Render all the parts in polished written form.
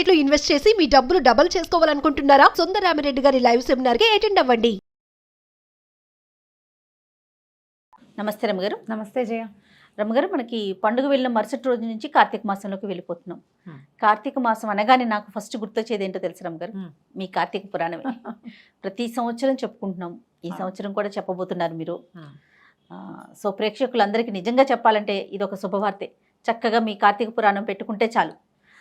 Market లో invest చేసి మీ డబ్బులు డబుల్ చేసుకోవాలనుకుంటున్నారా? సుందరరామిరెడ్డి గారి లైవ్ సెమినార్ కి అటెండ్ అవ్వండి. నమస్తే రమ్మగారు. నమస్తే జయ. రమ్మగారు, మనకి పండుగ వెళ్ళిన మరుసటి రోజు నుంచి కార్తీక మాసంలోకి వెళ్ళిపోతున్నాం. కార్తీక మాసం అనగానే నాకు ఫస్ట్ గుర్తొచ్చేది ఏంటో తెలుసు రమ్మగారు, మీ కార్తీక పురాణమే. ప్రతి సంవత్సరం చెప్పుకుంటున్నాం, ఈ సంవత్సరం కూడా చెప్పబోతున్నారు మీరు. సో ప్రేక్షకులందరికీ నిజంగా చెప్పాలంటే ఇది ఒక శుభవార్తే. చక్కగా మీ కార్తీక పురాణం పెట్టుకుంటే చాలు,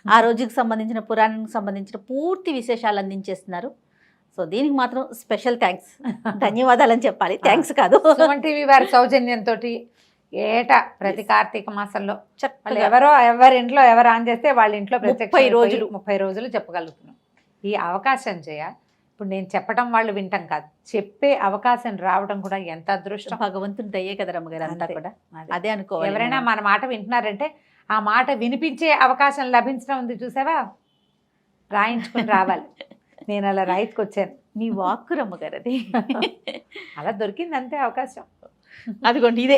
ఆ రోజుకి సంబంధించిన పురాణానికి సంబంధించిన పూర్తి విశేషాలు అందించేస్తున్నారు. సో దీనికి మాత్రం స్పెషల్ థ్యాంక్స్, ధన్యవాదాలు అని చెప్పాలి, థ్యాంక్స్ కాదు. సుమన్ టీవీ వారి సౌజన్యంతో ఏటా ప్రతి కార్తీక మాసంలో ఎవరింట్లో ఎవరు ఆన్ చేస్తే వాళ్ళ ఇంట్లో 30 రోజులు చెప్పగలుగుతున్నాం. ఈ అవకాశం చేయ ఇప్పుడు నేను చెప్పడం వాళ్ళు వింటాం కాదు, చెప్పే అవకాశం రావడం కూడా ఎంత అదృష్టం, భగవంతుని దయ్యే కదా రమ్మగారు, అంతా కూడా అదే అనుకోవాలి. ఎవరైనా మన మాట వింటున్నారంటే ఆ మాట వినిపించే అవకాశం లభించడం ఉంది, చూసావా? రాయించుకుని రావాలి. నేను అలా రాయించుకొచ్చాను. మీ వాక్కు రమ్మగారు, అది అలా దొరికింది అంతే అవకాశం. అదిగోండి ఇదే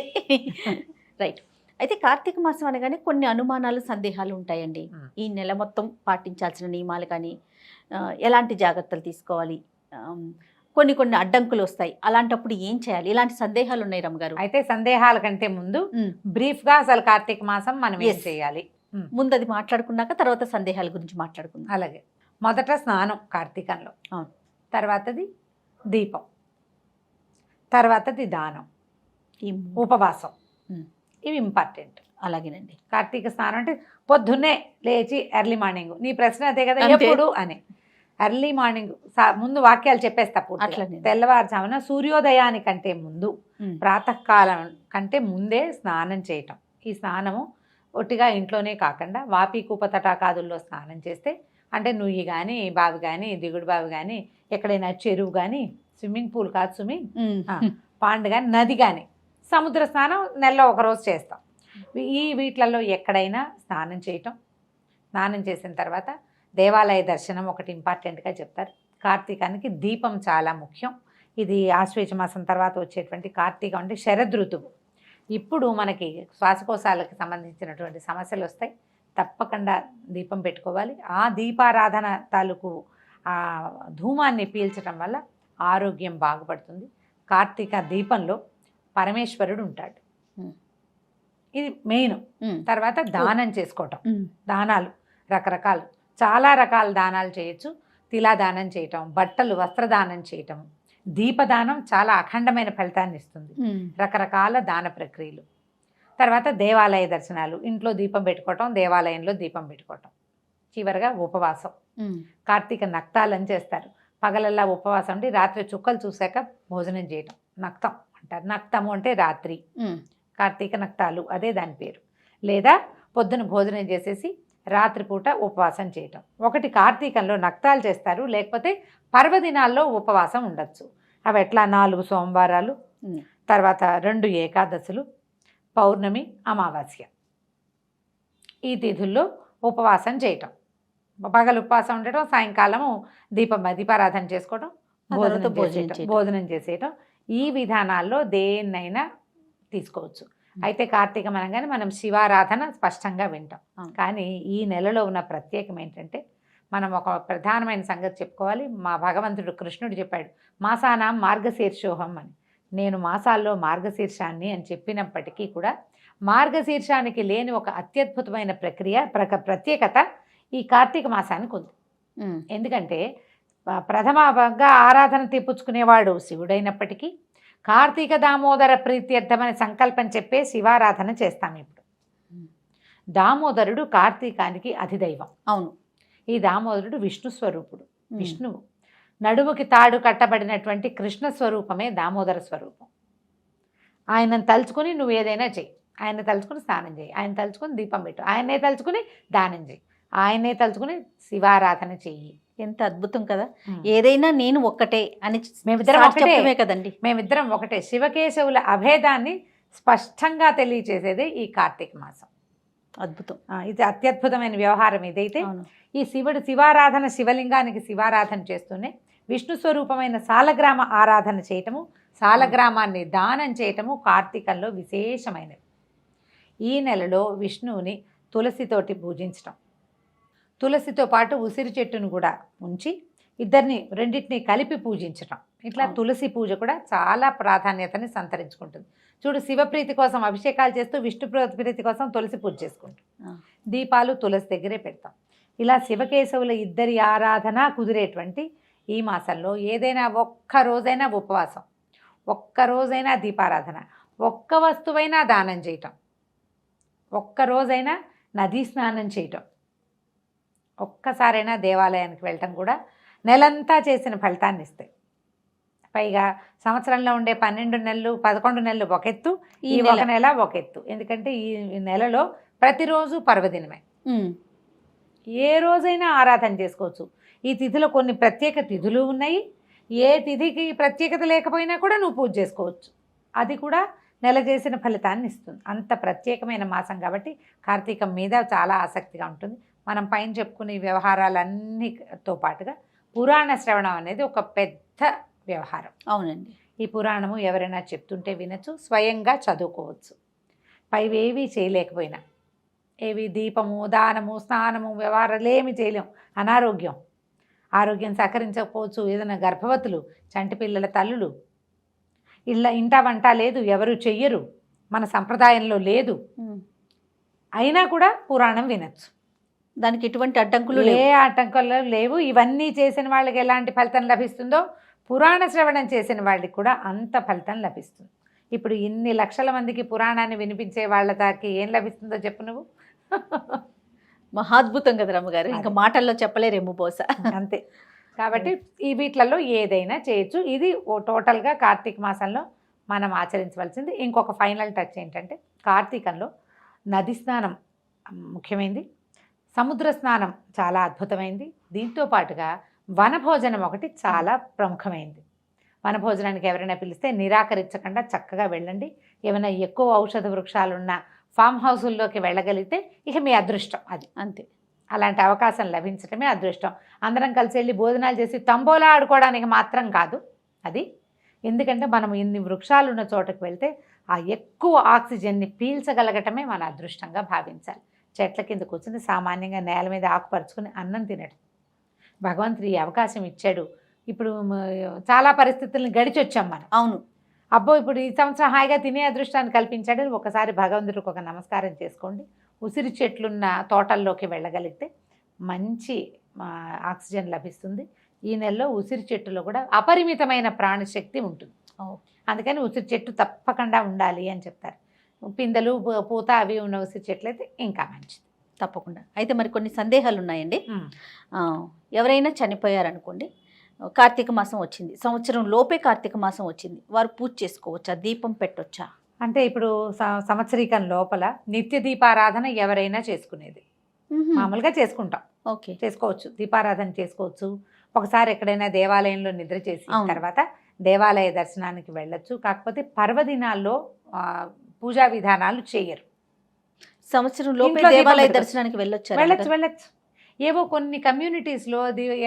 రైట్. అయితే కార్తీక మాసం అనగానే కొన్ని అనుమానాలు, సందేహాలు ఉంటాయండి. ఈ నెల మొత్తం పాటించాల్సిన నియమాలు కానీ, ఎలాంటి జాగ్రత్తలు తీసుకోవాలి, కొన్ని అడ్డంకులు వస్తాయి, అలాంటప్పుడు ఏం చేయాలి, ఇలాంటి సందేహాలు ఉన్నాయి రమ్మగారు. అయితే సందేహాల కంటే ముందు బ్రీఫ్ గా అసలు కార్తీక మాసం మనం ఏం చేయాలి ముందు అది మాట్లాడుకున్నాక తర్వాత సందేహాల గురించి మాట్లాడుకుందాం. అలాగే మొదట స్నానం కార్తీకంలో, తర్వాతది దీపం, తర్వాతది దానం, ఉపవాసం, ఇవి ఇంపార్టెంట్. అలాగేనండి. కార్తీక స్నానం అంటే పొద్దున్నే లేచి ఎర్లీ మార్నింగ్. నీ ప్రశ్న అదే కదా, ఎప్పుడు అని. ఎర్లీ మార్నింగ్ ముందు వాక్యాలు చెప్పేస్తా. తెల్లవారుజామున సూర్యోదయానికంటే ముందు, ప్రాతకాలం కంటే ముందే స్నానం చేయటం. ఈ స్నానము ఒట్టిగా ఇంట్లోనే కాకుండా వాపి కూపతటాకాదుల్లో స్నానం చేస్తే, అంటే నుయ్యి కానీ, బావి కానీ, దిగుడు బావి కానీ, ఎక్కడైనా చెరువు కానీ, స్విమ్మింగ్ పూల్ కాదు స్విమ్మింగ్, పాండ్ కానీ, నది కానీ, సముద్ర స్నానం నెలలో ఒకరోజు చేస్తాం. వీటిలలో ఎక్కడైనా స్నానం చేయటం. స్నానం చేసిన తర్వాత దేవాలయ దర్శనం ఒకటి ఇంపార్టెంట్గా చెప్తారు. కార్తీకానికి దీపం చాలా ముఖ్యం. ఇది ఆశ్వేజ మాసం తర్వాత వచ్చేటువంటి కార్తీకం అంటే శరదృతువు. ఇప్పుడు మనకి శ్వాసకోశాలకు సంబంధించినటువంటి సమస్యలు వస్తాయి, తప్పకుండా దీపం పెట్టుకోవాలి. ఆ దీపారాధన తాలూకు ఆ ధూమాన్ని పీల్చడం వల్ల ఆరోగ్యం బాగుపడుతుంది. కార్తీక దీపంలో పరమేశ్వరుడు ఉంటాడు, ఇది మెయిన్. తర్వాత దానం చేసుకోవటం. దానాలు రకరకాలు, చాలా రకాల దానాలు చేయొచ్చు. తిలా దానం చేయటం, బట్టలు వస్త్రదానం చేయటం, దీపదానం చాలా అఖండమైన ఫలితాన్ని ఇస్తుంది. రకరకాల దాన ప్రక్రియలు. తర్వాత దేవాలయ దర్శనాలు, ఇంట్లో దీపం పెట్టుకోవటం, దేవాలయంలో దీపం పెట్టుకోవటం. చివరిగా ఉపవాసం. కార్తీక నక్తాలని చేస్తారు. పగలల్లా ఉపవాసం ఉండి రాత్రి చుక్కలు చూశాక భోజనం చేయటం నక్తం అంటారు. నక్తము అంటే రాత్రి, కార్తీక నక్తాలు అదే దాని పేరు. లేదా పొద్దున భోజనం చేసేసి రాత్రిపూట ఉపవాసం చేయటం. ఒకటి కార్తీకంలో నక్తాలు చేస్తారు, లేకపోతే పర్వదినాల్లో ఉపవాసం ఉండొచ్చు. అవి ఎట్లా 4 సోమవారాలు, తర్వాత 2 ఏకాదశులు, పౌర్ణమి, అమావాస్య, ఈ తిథుల్లో ఉపవాసం చేయటం. పగలు ఉపవాసం ఉండటం, సాయంకాలము దీపారాధన చేసుకోవటం, భోజనం చేసేయటం. ఈ విధానాల్లో దేన్నైనా తీసుకోవచ్చు. అయితే కార్తీకం అనగానే మనం శివారాధన స్పష్టంగా వింటాం. కానీ ఈ నెలలో ఉన్న ప్రత్యేకం ఏంటంటే, మనం ఒక ప్రధానమైన సంగతి చెప్పుకోవాలి. మా భగవంతుడు కృష్ణుడు చెప్పాడు, మాసానాం మార్గశీర్షోహం అని. నేను మాసాల్లో మార్గశీర్షాన్ని అని చెప్పినప్పటికీ కూడా మార్గశీర్షానికి లేని ఒక అత్యద్భుతమైన ప్రత్యేకత ఈ కార్తీక మాసానికి ఉంది. ఎందుకంటే ప్రథమంగా ఆరాధన తెప్పించుకునేవాడు శివుడైనప్పటికీ కార్తీక దామోదర ప్రీత్యర్థమని సంకల్పం చెప్పే శివారాధన చేస్తాం. ఇప్పుడు దామోదరుడు కార్తీకానికి అధిదైవం. అవును. ఈ దామోదరుడు విష్ణు స్వరూపుడు. విష్ణువు నడుముకి తాడు కట్టబడినటువంటి కృష్ణ స్వరూపమే దామోదర స్వరూపం. ఆయనను తలుచుకుని నువ్వు ఏదైనా చెయ్యి. ఆయన తలుచుకుని స్నానం చేయి, ఆయన తలుచుకుని దీపం పెట్టు, ఆయనే తలుచుకుని దానం చేయి, ఆయనే తలుచుకుని శివారాధన చెయ్యి. ఎంత అద్భుతం కదా. ఏదైనా నేను ఒక్కటే అని మేమిద్దరం ఒకటే కదండి. మేమిద్దరం ఒకటే. శివకేశవుల అభేదాన్ని స్పష్టంగా తెలియచేసేది ఈ కార్తీక మాసం. అద్భుతం. ఇది అత్యద్భుతమైన వ్యవహారం. ఇదైతే ఈ శివారాధన, శివలింగానికి శివారాధన చేస్తూనే విష్ణు స్వరూపమైన సాలగ్రామ ఆరాధన చేయటము, సాలగ్రామాన్ని దానం చేయటము కార్తీకంలో విశేషమైనది. ఈ నెలలో విష్ణువుని తులసితోటి పూజించటం. తులసితో పాటు ఉసిరి చెట్టును కూడా ఉంచి రెండింటిని కలిపి పూజించటం. ఇట్లా తులసి పూజ కూడా చాలా ప్రాధాన్యతని సంతరించుకుంటుంది. చూడు, శివప్రీతి కోసం అభిషేకాలు చేస్తూ విష్ణు ప్రీతి కోసం తులసి పూజ చేసుకుంటాం. దీపాలు తులసి దగ్గరే పెడతాం. ఇలా శివకేశవుల ఇద్దరి ఆరాధన కుదిరేటువంటి ఈ మాసంలో ఏదైనా ఒక్క రోజైనా ఉపవాసం, ఒక్క రోజైనా దీపారాధన, ఒక్క వస్తువైనా దానం చేయటం, ఒక్క రోజైనా నదీ స్నానం చేయటం, ఒక్కసారైనా దేవాలయానికి వెళ్ళటం కూడా నెలంతా చేసిన ఫలితాన్ని ఇస్తాయి. పైగా సంవత్సరంలో ఉండే 12 నెలలు 11 నెలలు ఒక ఎత్తు, ఈ ఒక నెల ఒక ఎత్తు. ఎందుకంటే ఈ నెలలో ప్రతిరోజు పర్వదినమే. ఏ రోజైనా ఆరాధన చేసుకోవచ్చు. ఈ తిథిలో కొన్ని ప్రత్యేక తిథులు ఉన్నాయి. ఏ తిథికి ప్రత్యేకత లేకపోయినా కూడా నువ్వు పూజ చేసుకోవచ్చు. అది కూడా నెల చేసిన ఫలితాన్ని ఇస్తుంది. అంత ప్రత్యేకమైన మాసం కాబట్టి కార్తీకం మీద చాలా ఆసక్తిగా ఉంటుంది. మనం పైన చెప్పుకునే వ్యవహారాలన్నీతో పాటుగా పురాణ శ్రవణం అనేది ఒక పెద్ద వ్యవహారం. అవునండి. ఈ పురాణము ఎవరైనా చెప్తుంటే వినొచ్చు, స్వయంగా చదువుకోవచ్చు. పైవేవీ చేయలేకపోయినా, ఏవి దీపము, దానము, స్నానము, వ్యవహారాలు ఏమి చేయలేం. ఆరోగ్యం సహకరించకపోవచ్చు. ఏదైనా గర్భవతులు, చంటి పిల్లల తల్లులు, ఇంట వంట లేదు, ఎవరు చెయ్యరు, మన సంప్రదాయంలో లేదు, అయినా కూడా పురాణం వినొచ్చు. దానికి ఎటువంటి అడ్డంకులు ఆటంకాలు లేవు. ఇవన్నీ చేసిన వాళ్ళకి ఎలాంటి ఫలితం లభిస్తుందో పురాణ శ్రవణం చేసిన వాళ్ళకి కూడా అంత ఫలితం లభిస్తుంది. ఇప్పుడు ఇన్ని లక్షల మందికి పురాణాన్ని వినిపించే వాళ్ళ దానికి ఏం లభిస్తుందో చెప్పు నువ్వు. మహాద్భుతం కదా రమ్మగారు, ఇంకా మాటల్లో చెప్పలేరేమో బహుశా. అంతే. కాబట్టి ఈ వీటిలలో ఏదైనా చేయొచ్చు. ఇది టోటల్గా కార్తీక మాసంలో మనం ఆచరించవలసింది. ఇంకొక ఫైనల్ టచ్ ఏంటంటే, కార్తీకంలో నది స్నానం ముఖ్యమైనది, సముద్ర స్నానం చాలా అద్భుతమైంది. దీంతో పాటుగా వనభోజనం ఒకటి చాలా ప్రముఖమైంది. వనభోజనానికి ఎవరైనా పిలిస్తే నిరాకరించకుండా చక్కగా వెళ్ళండి. ఏమైనా ఎక్కువ ఔషధ వృక్షాలున్న ఫామ్ హౌసుల్లోకి వెళ్ళగలిగితే ఇక మీ అదృష్టం అది. అంతే. అలాంటి అవకాశం లభించడమే అదృష్టం. అందరం కలిసి వెళ్ళి భోజనాలు చేసి తంబోలా ఆడుకోవడానికి మాత్రం కాదు అది. ఎందుకంటే మనం ఇన్ని వృక్షాలు ఉన్న చోటకు వెళ్తే ఆ ఎక్కువ ఆక్సిజన్ని పీల్చగలగటమే మన అదృష్టంగా భావించాలి. చెట్ల కింద కూర్చుని సామాన్యంగా నేల మీద ఆకుపరుచుకుని అన్నం తినడం భగవంతుడు ఈ అవకాశం ఇచ్చాడు. ఇప్పుడు చాలా పరిస్థితులను గడిచొచ్చాం మనం. అవును. అబ్బో, ఇప్పుడు ఈ సంవత్సరం హాయిగా తినే అదృష్టాన్ని కల్పించాడు. ఒకసారి భగవంతుడికి ఒక నమస్కారం చేసుకోండి. ఉసిరి చెట్లున్న తోటల్లోకి వెళ్ళగలిగితే మంచి ఆక్సిజన్ లభిస్తుంది. ఈ నెలలో ఉసిరి చెట్టులో కూడా అపరిమితమైన ప్రాణశక్తి ఉంటుంది. అందుకని ఉసిరి చెట్టు తప్పకుండా ఉండాలి అని చెప్తారు. పిందెలు, పూత అవి ఉన్న ఉసిరి చెట్లు అయితే ఇంకా మంచిది. తప్పకుండా. అయితే మరి కొన్ని సందేహాలు ఉన్నాయండి. ఎవరైనా చనిపోయారనుకోండి, కార్తీక మాసం వచ్చింది, సంవత్సరం లోపే కార్తీక మాసం వచ్చింది, వారు పూజ చేసుకోవచ్చా, దీపం పెట్టొచ్చా? అంటే ఇప్పుడు సంవత్సరీకం లోపల నిత్య దీపారాధన ఎవరైనా చేసుకునేది. మామూలుగా చేసుకుంటాం. ఓకే, చేసుకోవచ్చు. దీపారాధన చేసుకోవచ్చు. ఒకసారి ఎక్కడైనా దేవాలయంలో నిద్ర చేసిన తర్వాత దేవాలయ దర్శనానికి వెళ్ళొచ్చు. కాకపోతే పర్వదినాల్లో పూజా విధానాలు చేయరు. సంవత్సరం లోపే దేవాలయ దర్శనానికి వెళ్ళొచ్చు. ఏవో కొన్ని కమ్యూనిటీస్లో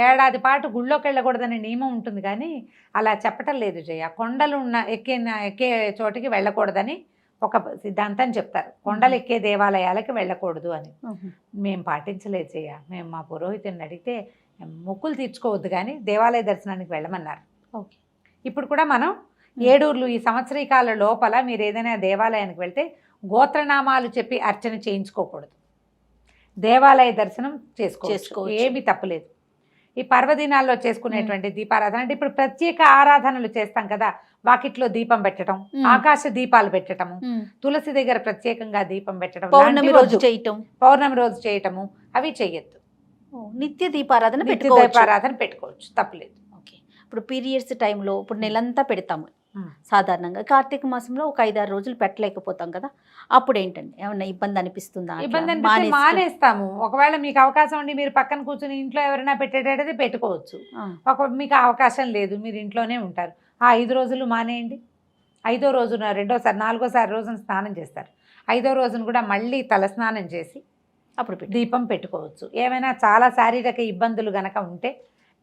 ఏడాది పాటు గుళ్ళోకి వెళ్ళకూడదనే నియమం ఉంటుంది, కానీ అలా చెప్పటం లేదు జయ. కొండలు ఎక్కే చోటికి వెళ్ళకూడదని ఒక సిద్ధాంతం చెప్తారు. కొండలు ఎక్కే దేవాలయాలకి వెళ్ళకూడదు అని. మేము పాటించలేదు జయ. మేము మా పురోహితుని అడిగితే మొక్కులు తీర్చుకోవద్దు కానీ దేవాలయ దర్శనానికి వెళ్ళమన్నారు. ఓకే. ఇప్పుడు కూడా మనం ఏడూర్లు ఈ సంవత్సరీకాల లోపల మీరు ఏదైనా దేవాలయానికి వెళ్తే గోత్రనామాలు చెప్పి అర్చన చేయించుకోకూడదు. దేవాలయ దర్శనం చేసుకోవచ్చు, ఏమీ తప్పులేదు. ఈ పర్వదినాల్లో చేసుకునేటువంటి దీపారాధన అంటే ఇప్పుడు ప్రత్యేక ఆరాధనలు చేస్తాం కదా, వాకిట్లో దీపం పెట్టడం, ఆకాశ దీపాలు పెట్టడము, తులసి దగ్గర ప్రత్యేకంగా దీపం పెట్టడం, పౌర్ణమి రోజు చేయటము అవి చెయ్యొద్దు. నిత్య దీపారాధన పెట్టుకోవచ్చు, తప్పులేదు. ఓకే. ఇప్పుడు పీరియడ్స్ టైంలో ఇప్పుడు నెలంతా పెడతాము సాధారణంగా. కార్తీక మాసంలో ఒక 5-6 రోజులు పెట్టలేకపోతాం కదా, అప్పుడు ఏంటండి ఏమన్నా ఇబ్బంది అనిపిస్తుందా? ఇబ్బంది అనిపిస్తే మానేస్తాము. ఒకవేళ మీకు అవకాశం ఉండి మీరు పక్కన కూర్చుని ఇంట్లో ఎవరైనా పెట్టేటైతే పెట్టుకోవచ్చు. మీకు అవకాశం లేదు, మీరు ఇంట్లోనే ఉంటారు, ఆ 5 రోజులు మానేయండి. 5వ రోజున 4వ రోజున స్నానం చేస్తారు. 5వ రోజున కూడా మళ్ళీ తల స్నానం చేసి అప్పుడు దీపం పెట్టుకోవచ్చు. ఏమైనా చాలా శారీరక ఇబ్బందులు గనక ఉంటే,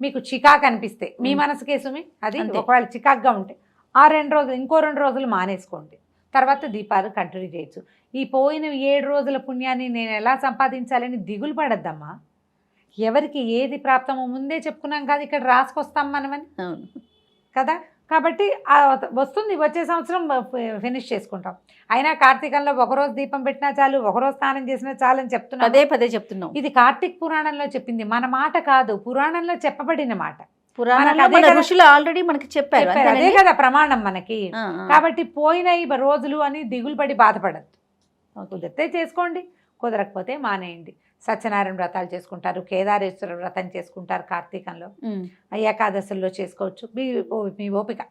మీకు చికాకు అనిపిస్తే మీ మనసుకే సుమి అది, ఒకవేళ చికాకుగా ఉంటే ఆ 2 రోజులు ఇంకో 2 రోజులు మానేసుకోండి. తర్వాత దీపాలు కంటిన్యూ చేయొచ్చు. ఈ పోయిన 7 రోజుల పుణ్యాన్ని నేను ఎలా సంపాదించాలని దిగులు పడద్దమ్మా. ఎవరికి ఏది ప్రాప్తమో ముందే చెప్పుకున్నాం కదా, ఇక్కడ రాసుకొస్తాం మనమని అవును కదా. కాబట్టి వస్తుంది, వచ్చే సంవత్సరం ఫినిష్ చేసుకుంటాం. అయినా కార్తీకంలో ఒకరోజు దీపం పెట్టినా చాలు, ఒకరోజు స్నానం చేసినా చాలు అని చెప్తున్నాం. పదే చెప్తున్నాం. ఇది కార్తీక పురాణంలో చెప్పింది, మన మాట కాదు, పురాణంలో చెప్పబడిన మాట. పురాణాల్లో మన ఋషులు ఆల్రెడీ మనకి చెప్పారు, అదే కదా ప్రమాణం మనకి. కాబట్టి పోయినాయి రోజులు అని దిగులు పడి బాధపడద్దు. కుదిరితే చేసుకోండి, కుదరకపోతే మానేయండి. సత్యనారాయణ వ్రతాలు చేసుకుంటారు, కేదారేశ్వర వ్రతం చేసుకుంటారు కార్తీకంలో, ఏకాదశుల్లో చేసుకోవచ్చు. మీ ఓపిక,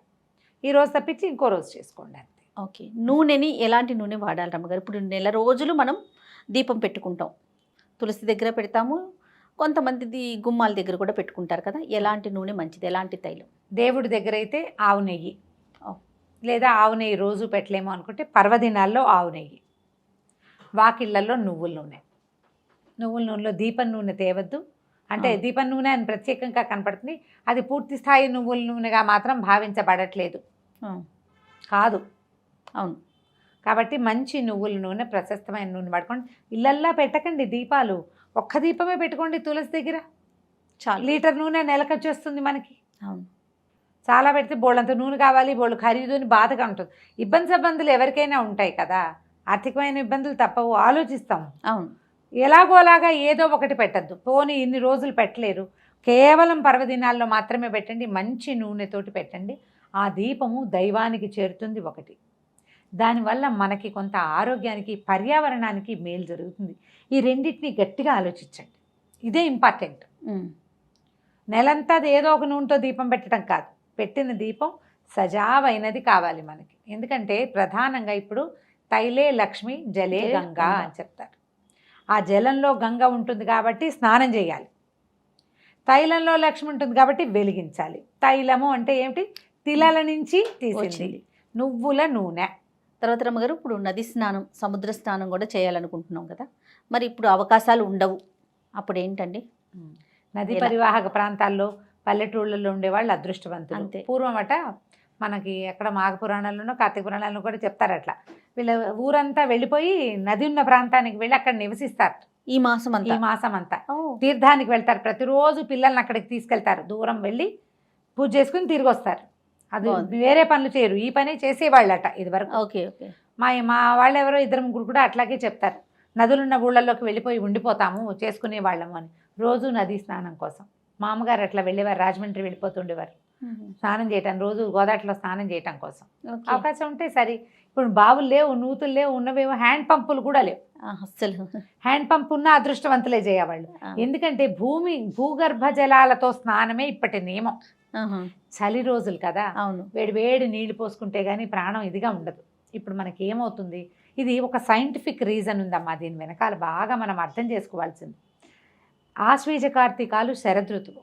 ఈ రోజు తప్పించి ఇంకో రోజు చేసుకోండి అంతే. ఓకే. నూనెని ఎలాంటి నూనె వాడాలి రమ్మగారు? ఇప్పుడు నెల రోజులు మనం దీపం పెట్టుకుంటాం, తులసి దగ్గర పెడతాము, కొంతమంది గుమ్మాల దగ్గర కూడా పెట్టుకుంటారు కదా, ఎలాంటి నూనె మంచిది, ఎలాంటి తైలం? దేవుడి దగ్గర అయితే ఆవు నెయ్యి, లేదా ఆవు నెయ్యి రోజు పెట్టలేమో అనుకుంటే పర్వదినాల్లో ఆవు నెయ్యి. వాకిళ్లలో నువ్వుల నూనె. నువ్వుల నూనెలో దీపం నూనె తేవద్దు, అంటే దీపం నూనె అని ప్రత్యేకంగా కనపడుతుంది, అది పూర్తి స్థాయి నువ్వుల నూనెగా మాత్రం భావించబడట్లేదు కాదు. అవును. కాబట్టి మంచి నువ్వుల నూనె, ప్రశస్తమైన నూనె వాడుకోండి. ఇళ్ళల్లా పెట్టకండి దీపాలు, ఒక్క దీపమే పెట్టుకోండి తులసి దగ్గర, చాలు. లీటర్ నూనె నెలకు వచ్చేస్తుంది మనకి. అవును. చాలా పెడితే బోళ్ళంత నూనె కావాలి, బోళ్ళు ఖరీదు అని బాధగా ఉంటుంది. ఇబ్బందులు ఎవరికైనా ఉంటాయి కదా, ఆర్థికమైన ఇబ్బందులు తప్పవు, ఆలోచిస్తాం. అవును. ఎలాగోలాగా ఏదో ఒకటి పెట్టద్దు. పోనీ ఇన్ని రోజులు పెట్టలేరు, కేవలం పర్వదినాల్లో మాత్రమే పెట్టండి, మంచి నూనెతోటి పెట్టండి. ఆ దీపము దైవానికి చేరుతుంది ఒకటి, దానివల్ల మనకి కొంత ఆరోగ్యానికి, పర్యావరణానికి మేలు జరుగుతుంది. ఈ రెండింటిని గట్టిగా ఆలోచించండి, ఇదే ఇంపార్టెంట్. నెలంతా ఏదో ఒక నూనెతో దీపం పెట్టడం కాదు, పెట్టిన దీపం సజావైనది కావాలి మనకి. ఎందుకంటే ప్రధానంగా ఇప్పుడు తైలే లక్ష్మి జలే గంగా అని చెప్తారు. ఆ జలంలో గంగ ఉంటుంది కాబట్టి స్నానం చేయాలి, తైలంలో లక్ష్మి ఉంటుంది కాబట్టి వెలిగించాలి. తైలము అంటే ఏమిటి? తిలల నుంచి తీసింది, నువ్వుల నూనె. తర్వాత రమ్మగారు, ఇప్పుడు నది స్నానం, సముద్ర స్నానం కూడా చేయాలనుకుంటున్నాం కదా, మరి ఇప్పుడు అవకాశాలు ఉండవు, అప్పుడు ఏంటండి? నది పరివాహక ప్రాంతాల్లో పల్లెటూళ్ళల్లో ఉండేవాళ్ళు అదృష్టవంతులు. అంతే. పూర్వం అట మనకి ఎక్కడ మాఘ పురాణాల్లోనో కార్తీక పురాణాల్లో కూడా చెప్తారు, అట్లా వీళ్ళ ఊరంతా వెళ్ళిపోయి నది ఉన్న ప్రాంతానికి వెళ్ళి అక్కడ నివసిస్తారు. ఈ మాసం అంతా తీర్థానికి వెళ్తారు, ప్రతిరోజు పిల్లల్ని అక్కడికి తీసుకెళ్తారు, దూరం వెళ్ళి పూజ చేసుకుని తిరిగి వస్తారు. అది వేరే పనులు చేయరు, ఈ పని చేసేవాళ్ళట ఇది వరకు. Okay okay. మా వాళ్ళు ఎవరో 2-3 కూడా అట్లాగే చెప్తారు, నదులున్న ఊళ్ళల్లోకి వెళ్ళిపోయి ఉండిపోతాము చేసుకునే వాళ్ళము అని. రోజు నదీ స్నానం కోసం మా అమ్మగారు అట్లా వెళ్ళేవారు, రాజమండ్రి వెళ్ళిపోతుండేవారు స్నానం చేయటం, రోజు గోదావరిలో స్నానం చేయటం కోసం. అవకాశం ఉంటే సరే. ఇప్పుడు బావులు లేవు, నూతులు లేవు, ఉన్నవేమో హ్యాండ్ పంపులు కూడా లేవు. అస్సలు హ్యాండ్ పంప్ ఉన్న అదృష్టవంతులే చేయవాళ్ళు. ఎందుకంటే భూగర్భ జలాలతో స్నానమే ఇప్పటి నియమం. చలి రోజులు కదా, అవును, వేడి నీళ్లు పోసుకుంటే గానీ ప్రాణం ఇదిగా ఉండదు. ఇప్పుడు మనకి ఏమవుతుంది, ఇది ఒక సైంటిఫిక్ రీజన్ ఉందమ్మా, దీని వెనకాల బాగా మనం అర్థం చేసుకోవాల్సింది. ఆశ్వీజ కార్తీకాలు శరదృతువు,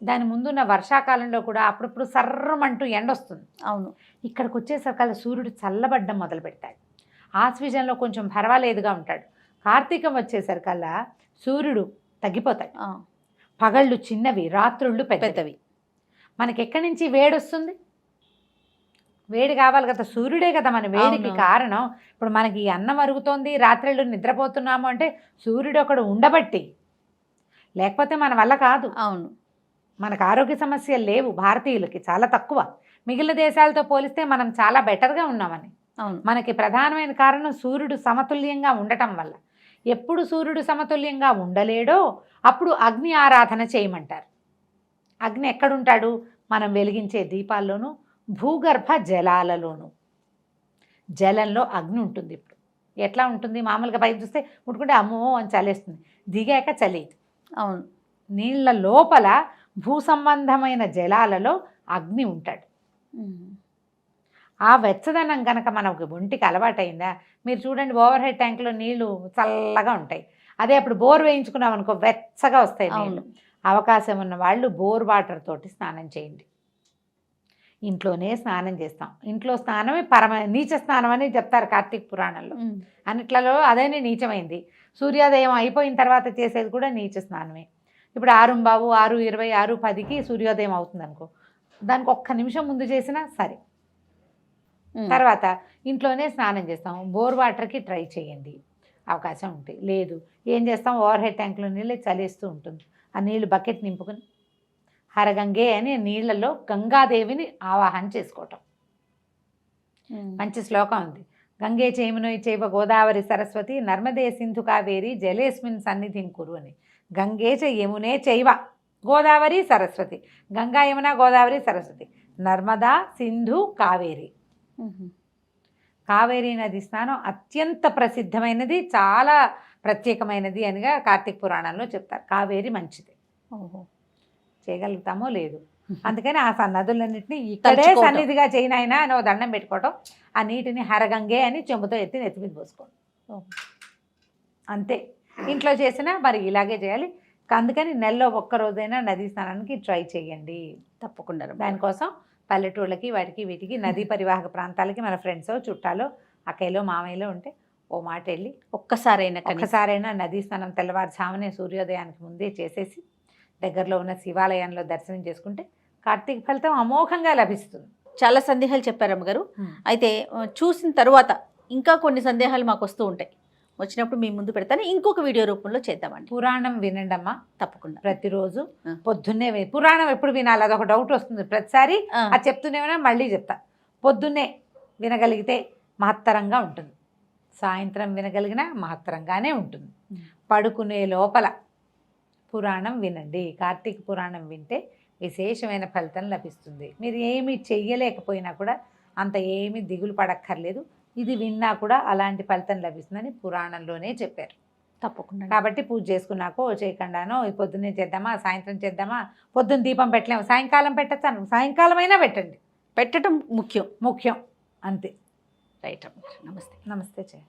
దాని ముందున్న వర్షాకాలంలో కూడా అప్పుడప్పుడు సర్రమంటూ ఎండొస్తుంది. అవును. ఇక్కడికి వచ్చేసరికల్లా సూర్యుడు చల్లబడ్డం మొదలు పెడతాడు. ఆశ్వీజంలో కొంచెం పర్వాలేదుగా ఉంటాడు. కార్తీకం వచ్చేసరికల్లా సూర్యుడు తగ్గిపోతాడు, పగళ్ళు చిన్నవి, రాత్రుళ్ళు పెద్దవి. మనకి ఎక్కడి నుంచి వేడి వస్తుంది? వేడి కావాలి కదా, సూర్యుడే కదా మన వేడికి కారణం. ఇప్పుడు మనకి అన్నం అరుగుతోంది, రాత్రిళ్ళు నిద్రపోతున్నాము అంటే సూర్యుడు ఒకడు ఉండబట్టి, లేకపోతే మన వల్ల కాదు. అవును. మనకు ఆరోగ్య సమస్యలు లేవు భారతీయులకి, చాలా తక్కువ. మిగిలిన దేశాలతో పోలిస్తే మనం చాలా బెటర్గా ఉన్నామని. మనకి ప్రధానమైన కారణం సూర్యుడు సమతుల్యంగా ఉండటం వల్ల. ఎప్పుడు సూర్యుడు సమతుల్యంగా ఉండలేడో అప్పుడు అగ్ని ఆరాధన చేయమంటారు. అగ్ని ఎక్కడుంటాడు? మనం వెలిగించే దీపాల్లోనూ, భూగర్భ జలాలలోనూ. జలంలో అగ్ని ఉంటుంది. ఇప్పుడు ఎట్లా ఉంటుంది? మామూలుగా పైకి చూస్తే ముట్టుకుంటే అమ్మో అని చలేస్తుంది, దిగాక చలేదు. అవును. నీళ్ళ లోపల భూ సంబంధమైన జలాలలో అగ్ని ఉంటాడు. ఆ వెచ్చదనం కనుక మనకు ఒంటికి అలవాటైందా, మీరు చూడండి ఓవర్ హెడ్ ట్యాంక్లో నీళ్లు చల్లగా ఉంటాయి. అదే అప్పుడు బోర్ వేయించుకున్నాం అనుకో, వెచ్చగా వస్తాయి నీళ్ళు. అవకాశం ఉన్న వాళ్ళు బోర్ వాటర్ తోటి స్నానం చేయండి. ఇంట్లోనే స్నానం చేస్తాం. ఇంట్లో స్నానమే నీచ స్నానం అని చెప్తారు కార్తీక పురాణంలో. అన్నిట్లలో అదేనే నీచమైంది. సూర్యోదయం అయిపోయిన తర్వాత చేసేది కూడా నీచ స్నానమే. ఇప్పుడు 6:15, 6:20, 6:10కి సూర్యోదయం అవుతుంది అనుకో, దానికి ఒక్క నిమిషం ముందు చేసినా సరే. తర్వాత ఇంట్లోనే స్నానం చేస్తాం. బోర్ వాటర్కి ట్రై చేయండి అవకాశం ఉంటుంది. లేదు ఏం చేస్తాం, ఓవర్ హెడ్ ట్యాంక్లో నీళ్ళే చలేస్తూ ఉంటుంది. ఆ నీళ్లు బకెట్ నింపుకుని హరగంగే అని నీళ్లలో గంగాదేవిని ఆవాహన చేసుకోవటం. మంచి శ్లోకం ఉంది. గంగే చైమునోయి చైవ గోదావరి సరస్వతి నర్మదే సింధు కావేరి జలేస్మిన్ సన్నిధిం కురు అని. గంగే చ యమునే చైవ గోదావరి సరస్వతి. గంగా యమున గోదావరి సరస్వతి నర్మదా సింధు కావేరి. కావేరీ నది స్నానం అత్యంత ప్రసిద్ధమైనది, చాలా ప్రత్యేకమైనది అనిగా కార్తీక పురాణంలో చెప్తారు. కావేరి మంచిది. చేయగలుగుతామో లేదు, అందుకని ఆ నదులన్నింటినీ ఇక్కడే సన్నిధిగా చేయనైనా అని దండం పెట్టుకోవటం. ఆ నీటిని హరగంగే అని చెంబుతో ఎత్తి నెత్తి మీద పోసుకోవడం అంతే. ఇంట్లో చేసినా మరి ఇలాగే చేయాలి. అందుకని నెలలో ఒక్కరోజైనా నదీ స్నానానికి ట్రై చేయండి తప్పకుండా. దానికోసం పల్లెటూళ్ళకి వాటికి వీటికి నదీ పరివాహక ప్రాంతాలకి మన ఫ్రెండ్స్ చుట్టాలు అక్కయ్యలో మామయ్యలో ఉంటే ఓ మాట వెళ్ళి ఒక్కసారైనా నదీ స్నానం తెల్లవారుజామునే సూర్యోదయానికి ముందే చేసేసి దగ్గరలో ఉన్న శివాలయంలో దర్శనం చేసుకుంటే కార్తీక ఫలితం అమోఘంగా లభిస్తుంది. చాలా సందేహాలు చెప్పారు అమ్మగారు. అయితే చూసిన తర్వాత ఇంకా కొన్ని సందేహాలు మాకు వస్తూ ఉంటాయి, వచ్చినప్పుడు మీ ముందు పెడతాను, ఇంకొక వీడియో రూపంలో చేద్దామండి. పురాణం వినండి అమ్మా తప్పకుండా. ప్రతిరోజు పొద్దున్నే పురాణం ఎప్పుడు వినాలి అదొక డౌట్ వస్తుంది ప్రతిసారి. అది చెప్తూనే ఉన్నా మళ్ళీ చెప్తా. పొద్దున్నే వినగలిగితే మహత్తరంగా ఉంటుంది, సాయంత్రం వినగలిగినా మహత్తరంగానే ఉంటుంది. పడుకునే లోపల పురాణం వినండి. కార్తీక పురాణం వింటే విశేషమైన ఫలితం లభిస్తుంది. మీరు ఏమి చెయ్యలేకపోయినా కూడా అంత ఏమి దిగులు పడక్కర్లేదు. ఇది విన్నా కూడా అలాంటి ఫలితం లభిస్తుందని పురాణంలోనే చెప్పారు. తప్పకుండా. కాబట్టి పూజ చేసుకున్నాకో చేయకుండానో పొద్దున్నే చేద్దామా సాయంత్రం చేద్దామా, పొద్దున్న దీపం పెట్టలేము సాయంకాలం పెట్టచ్చు, సాయంకాలం అయినా పెట్టండి. పెట్టడం ముఖ్యం ముఖ్యం అంతే. రైట్ అమ్మ. నమస్తే. నమస్తే.